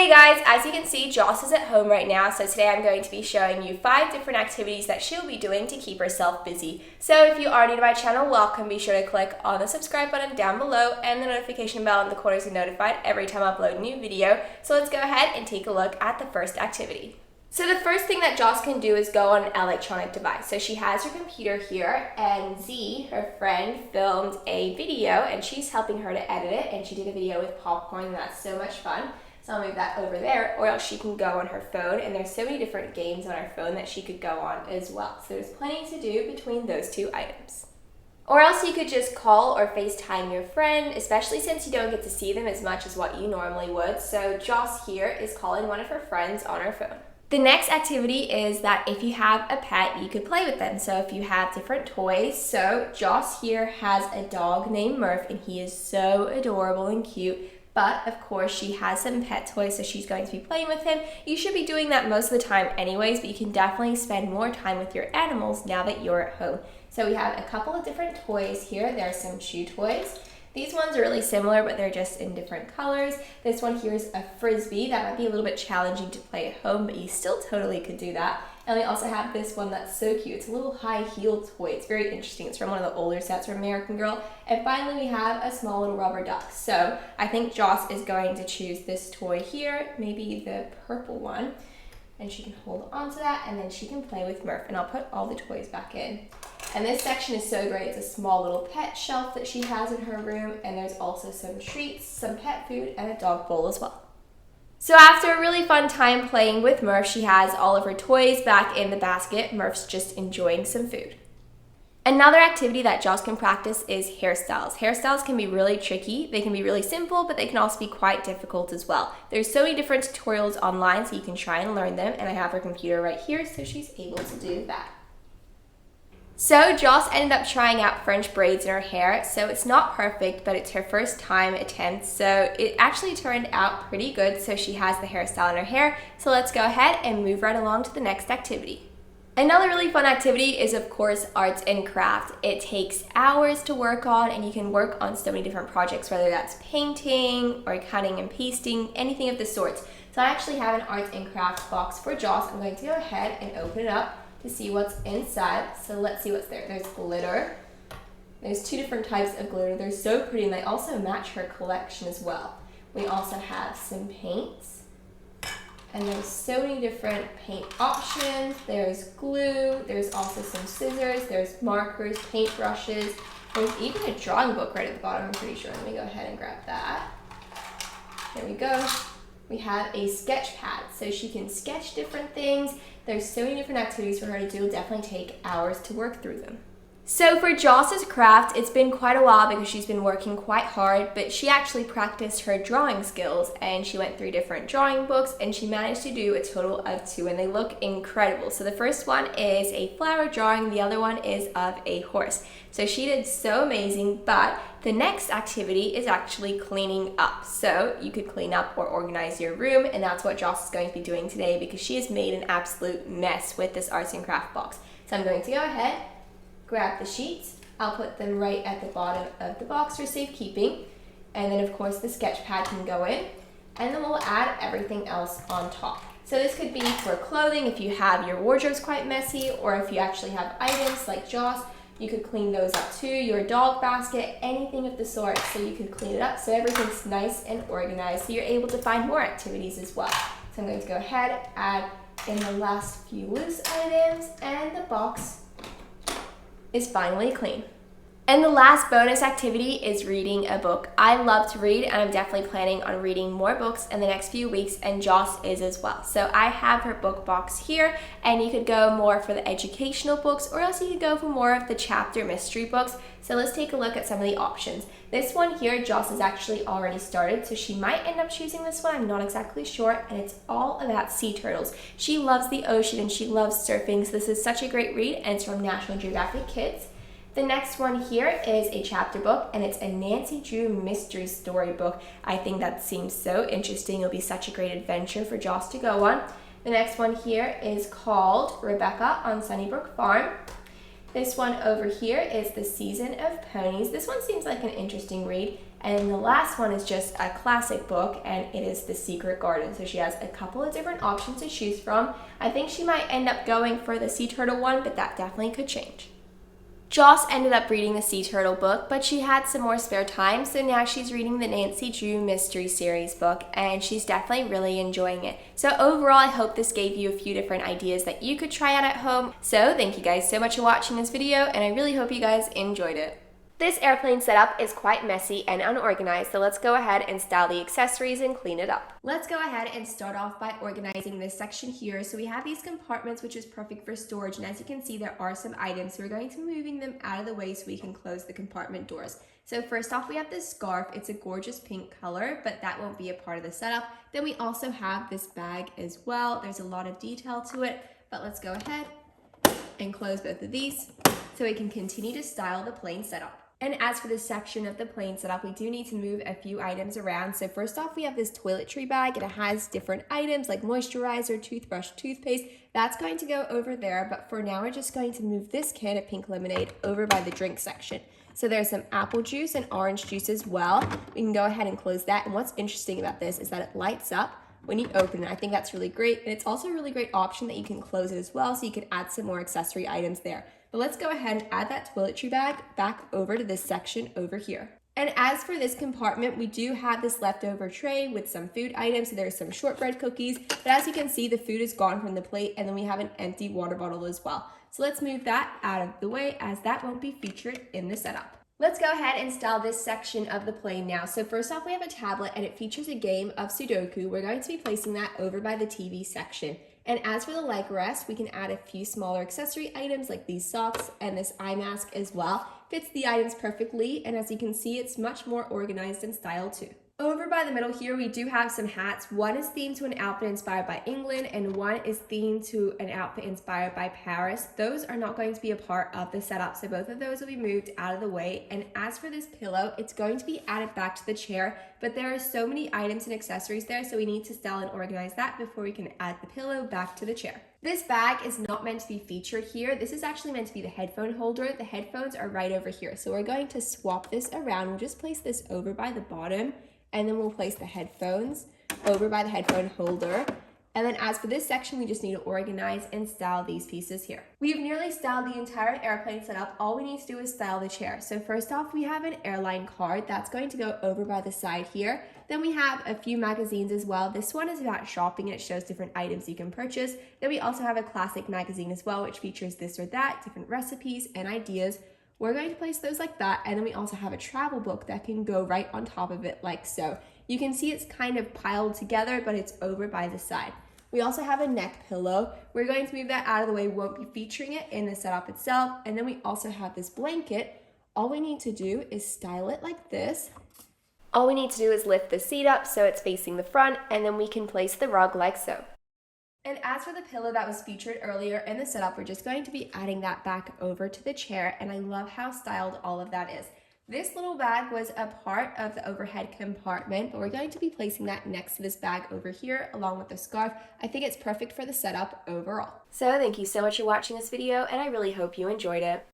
Hey guys, as you can see, Joss is at home right now, so today I'm going to be showing you 5 different activities that she'll be doing to keep herself busy. So if you are new to my channel, welcome. Be sure to click on the subscribe button down below and the notification bell in the corner so you're notified every time I upload a new video. So let's go ahead and take a look at the first activity. So the first thing that Joss can do is go on an electronic device. So she has her computer here, and Z, her friend, filmed a video and she's helping her to edit it, and she did a video with popcorn and that's so much fun. So I'll move that over there, or else she can go on her phone, and there's so many different games on her phone that she could go on as well. So there's plenty to do between those two items. Or else you could just call or FaceTime your friend, especially since you don't get to see them as much as what you normally would. So Joss here is calling one of her friends on her phone. The next activity is that if you have a pet, you could play with them. So if you have different toys, so Joss here has a dog named Murph, and he is so adorable and cute. But of course she has some pet toys, so she's going to be playing with him. You should be doing that most of the time anyways, but you can definitely spend more time with your animals now that you're at home. So we have a couple of different toys here. There are some chew toys. These ones are really similar, but they're just in different colors. This one here is a frisbee. That might be a little bit challenging to play at home, but you still totally could do that. And we also have this one that's so cute. It's a little high-heeled toy. It's very interesting. It's from one of the older sets from American Girl. And finally, we have a small little rubber duck. So I think Joss is going to choose this toy here, maybe the purple one. And she can hold on to that, and then she can play with Murph. And I'll put all the toys back in. And this section is so great. It's a small little pet shelf that she has in her room. And there's also some treats, some pet food, and a dog bowl as well. So after a really fun time playing with Murph, she has all of her toys back in the basket. Murph's just enjoying some food. Another activity that Joss can practice is hairstyles. Hairstyles can be really tricky. They can be really simple, but they can also be quite difficult as well. There's so many different tutorials online, so you can try and learn them. And I have her computer right here, so she's able to do that. So Joss ended up trying out French braids in her hair. So it's not perfect, but it's her first time attempt. So it actually turned out pretty good. So she has the hairstyle in her hair. So let's go ahead and move right along to the next activity. Another really fun activity is, of course, arts and craft. It takes hours to work on, and you can work on so many different projects, whether that's painting or cutting and pasting, anything of the sorts. So I actually have an arts and craft box for Joss. I'm going to go ahead and open it up to see what's inside. So let's see what's there. There's glitter. There's 2 different types of glitter. They're so pretty, and they also match her collection as well. We also have some paints, and there's so many different paint options. There's glue. There's also some scissors. There's markers, paint brushes. There's even a drawing book right at the bottom, I'm pretty sure. Let me go ahead and grab that. There we go. We have a sketch pad, so she can sketch different things. There's so many different activities for her to do. It'll definitely take hours to work through them. So for Joss's craft, it's been quite a while because she's been working quite hard, but she actually practiced her drawing skills, and she went through different drawing books, and she managed to do a total of 2, and they look incredible. So the first one is a flower drawing, the other one is of a horse. So she did so amazing, but the next activity is actually cleaning up. So you could clean up or organize your room, and that's what Joss is going to be doing today because she has made an absolute mess with this arts and craft box. So I'm going to go ahead, grab the sheets. I'll put them right at the bottom of the box for safekeeping. And then of course the sketch pad can go in, and then we'll add everything else on top. So this could be for clothing if you have your wardrobes quite messy, or if you actually have items like Joss, you could clean those up too. Your dog basket, anything of the sort, so you can clean it up so everything's nice and organized, so you're able to find more activities as well. So I'm going to go ahead, add in the last few loose items, and the box is finally clean. And the last bonus activity is reading a book. I love to read, and I'm definitely planning on reading more books in the next few weeks, and Joss is as well. So I have her book box here, and you could go more for the educational books, or else you could go for more of the chapter mystery books. So let's take a look at some of the options. This one here, Joss has actually already started, so she might end up choosing this one. I'm not exactly sure, and it's all about sea turtles. She loves the ocean, and she loves surfing, so this is such a great read, and it's from National Geographic Kids. The next one here is a chapter book, and it's a Nancy Drew mystery story book. I think that seems so interesting. It'll be such a great adventure for Joss to go on. The next one here is called Rebecca on Sunnybrook Farm. This one over here is The Season of Ponies. This one seems like an interesting read. And the last one is just a classic book, and it is The Secret Garden. So she has a couple of different options to choose from. I think she might end up going for the sea turtle one, but that definitely could change. Joss ended up reading the Sea Turtle book, but she had some more spare time, so now she's reading the Nancy Drew Mystery Series book, and she's definitely really enjoying it. So overall, I hope this gave you a few different ideas that you could try out at home. So thank you guys so much for watching this video, and I really hope you guys enjoyed it. This airplane setup is quite messy and unorganized, so let's go ahead and style the accessories and clean it up. Let's go ahead and start off by organizing this section here. So we have these compartments, which is perfect for storage, and as you can see, there are some items, so we're going to be moving them out of the way so we can close the compartment doors. So first off, we have this scarf. It's a gorgeous pink color, but that won't be a part of the setup. Then we also have this bag as well. There's a lot of detail to it, but let's go ahead and close both of these so we can continue to style the plane setup. And as for this section of the plane setup, we do need to move a few items around. So first off, we have this toiletry bag, and it has different items like moisturizer, toothbrush, toothpaste. That's going to go over there, but for now, we're just going to move this can of pink lemonade over by the drink section. So there's some apple juice and orange juice as well. We can go ahead and close that. And what's interesting about this is that it lights up when you open it. I think that's really great. And it's also a really great option that you can close it as well, so you can add some more accessory items there. But let's go ahead and add that toiletry bag back over to this section over here. And as for this compartment, we do have this leftover tray with some food items. So there's some shortbread cookies, but as you can see, the food is gone from the plate, and then we have an empty water bottle as well. So let's move that out of the way, as that won't be featured in the setup. Let's go ahead and style this section of the plane now. So first off, we have a tablet, and it features a game of Sudoku. We're going to be placing that over by the TV section. And as for the leg rest, we can add a few smaller accessory items like these socks and this eye mask as well. Fits the items perfectly, and as you can see, it's much more organized and styled too. Over by the middle here, we do have some hats. One is themed to an outfit inspired by England, and one is themed to an outfit inspired by Paris. Those are not going to be a part of the setup, so both of those will be moved out of the way. And as for this pillow, it's going to be added back to the chair, but there are so many items and accessories there, so we need to style and organize that before we can add the pillow back to the chair. This bag is not meant to be featured here. This is actually meant to be the headphone holder. The headphones are right over here, so we're going to swap this around. We'll just place this over by the bottom, and then we'll place the headphones over by the headphone holder. And then as for this section, we just need to organize and style these pieces here. We've nearly styled the entire airplane setup. All we need to do is style the chair. So first off, we have an airline card that's going to go over by the side here. Then we have a few magazines as well. This one is about shopping, and it shows different items you can purchase. Then we also have a classic magazine as well, which features this or that, different recipes and ideas. We're going to place those like that, and then we also have a travel book that can go right on top of it like so. You can see it's kind of piled together, but it's over by the side. We also have a neck pillow. We're going to move that out of the way, won't be featuring it in the setup itself. And then we also have this blanket. All we need to do is style it like this. All we need to do is lift the seat up so it's facing the front, and then we can place the rug like so. And as for the pillow that was featured earlier in the setup, we're just going to be adding that back over to the chair, and I love how styled all of that is. This little bag was a part of the overhead compartment, but we're going to be placing that next to this bag over here along with the scarf. I think it's perfect for the setup overall. So thank you so much for watching this video, and I really hope you enjoyed it.